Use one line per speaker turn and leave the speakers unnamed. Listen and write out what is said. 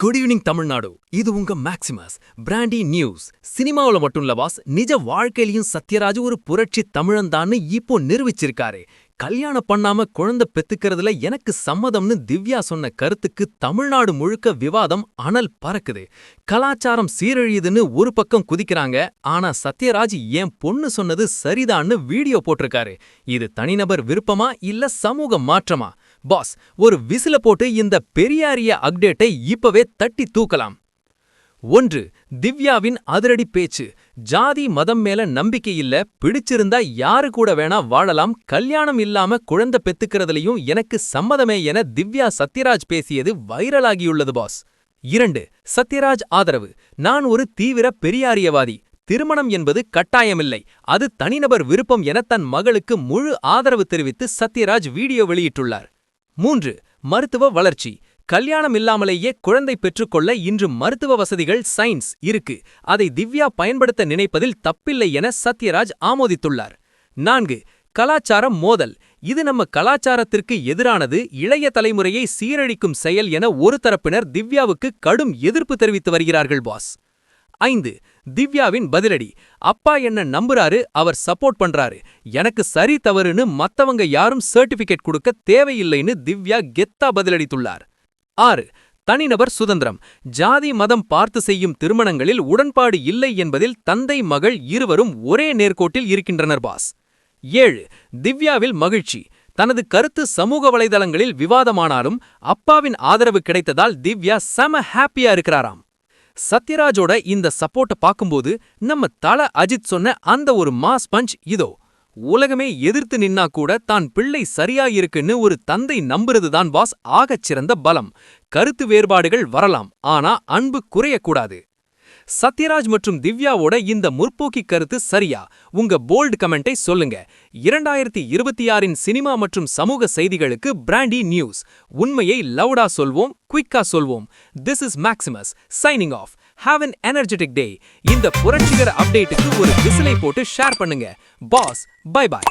Good evening Tamil Nadu. இது உங்க Maximus brandy news. சினிமாவுல மட்டும் இல்ல பாஸ், நிஜ வாழ்க்கையிலயும் சத்யராஜ் ஒரு புரட்சி தமிழன்தான்னு இப்போ நிரூபிச்சிருக்காரு. கல்யாணம் பண்ணாம குழந்தை பெத்துக்கிறதுல எனக்கு சம்மதம்னு திவ்யா சொன்ன கருத்துக்கு தமிழ்நாடு முழுக்க விவாதம் அனல் பறக்குது. கலாச்சாரம் சீரழியுதுன்னு ஒரு பக்கம் குதிக்கிறாங்க. ஆனா சத்யராஜ் என் பொண்ணு சொன்னது சரிதான்னு வீடியோ போட்டிருக்காரு. இது தனிநபர் விருப்பமா இல்ல சமூக மாற்றமா? பாஸ், ஒரு விசில போட்டு இந்த பெரியாரிய அப்டேட்டை இப்பவே தட்டி தூக்கலாம். 1. திவ்யாவின் அதிரடி பேச்சு. ஜாதி மதம் மேல நம்பிக்கை இல்ல, பிடிச்சிருந்தா யாரு கூட வேணா வாழலாம், கல்யாணம் இல்லாம குழந்தை பெத்துக்கிறதுலயும் எனக்கு சம்மதமே என திவ்யா சத்யராஜ் பேசியது வைரலாகியுள்ளது பாஸ். 2. சத்யராஜ் ஆதரவு. நான் ஒரு தீவிர பெரியாரியவாதி. திருமணம் என்பது கட்டாயமில்லை, அது தனிநபர் விருப்பம் என தன் மகளுக்கு முழு ஆதரவு தெரிவித்து சத்யராஜ் வீடியோ வெளியிட்டுள்ளார். 3. மருத்துவ வளர்ச்சி. கல்யாணம் இல்லாமலேயே குழந்தை பெற்றுக்கொள்ள இன்று மருத்துவ வசதிகள் சயின்ஸ் இருக்கு, அதை திவ்யா பயன்படுத்த நினைப்பதில் தப்பில்லை என சத்யராஜ் ஆமோதித்துள்ளார். 4. கலாச்சாரம் மோதல். இது நம்ம கலாச்சாரத்திற்கு எதிரானது, இளைய தலைமுறையை சீரழிக்கும் செயல் என ஒரு தரப்பினர் திவ்யாவுக்கு கடும் எதிர்ப்பு தெரிவித்து வருகிறார்கள் பாஸ். 5. திவ்யாவின் பதிலடி. அப்பா என்ன நம்புறாரு, அவர் சப்போர்ட் பண்றாரு, எனக்கு சரி தவறுன்னு மத்தவங்க யாரும் சர்டிபிகேட் கொடுக்க தேவையில்லைன்னு திவ்யா கெத்தா பதிலளித்துள்ளார். 6. தனிநபர் சுதந்திரம். ஜாதி மதம் பார்த்து செய்யும் திருமணங்களில் உடன்பாடு இல்லை என்பதில் தந்தை மகள் இருவரும் ஒரே நேர்கோட்டில் இருக்கின்றனர் பாஸ். 7. திவ்யாவில் மகிழ்ச்சி. தனது கருத்து சமூக வலைதளங்களில் விவாதமானாலும் அப்பாவின் ஆதரவு கிடைத்ததால் திவ்யா செம ஹாப்பியா இருக்கிறாராம். சத்யராஜோட இந்த சப்போர்ட்ட பாக்கும்போது நம்ம தல அஜித் சொன்ன அந்த ஒரு மாஸ் பஞ்ச் இதோ. உலகமே எதிர்த்து நின்னா கூட தான் பிள்ளை சரியா இருக்குன்னு ஒரு தந்தை நம்புறதுதான் பாஸ் ஆகச் சிறந்த பலம். கருத்து வேறுபாடுகள் வரலாம், ஆனா அன்பு குறையக்கூடாது. சத்யராஜ் மற்றும் திவ்யாவோட இந்த முற்போக்கி கருத்து சரியா? உங்க போல்ட் கமெண்டை சொல்லுங்க. 2026இன் சினிமா மற்றும் சமூக செய்திகளுக்கு பிராண்டி நியூஸ். உண்மையை லவுடா சொல்வோம், குயிக்கா சொல்வோம். This is Maximus signing off. Have an energetic day. இந்த புரட்சிகர அப்டேட்டுக்கு ஒரு விசிலை போட்டு ஷேர் பண்ணுங்க. Boss, bye by.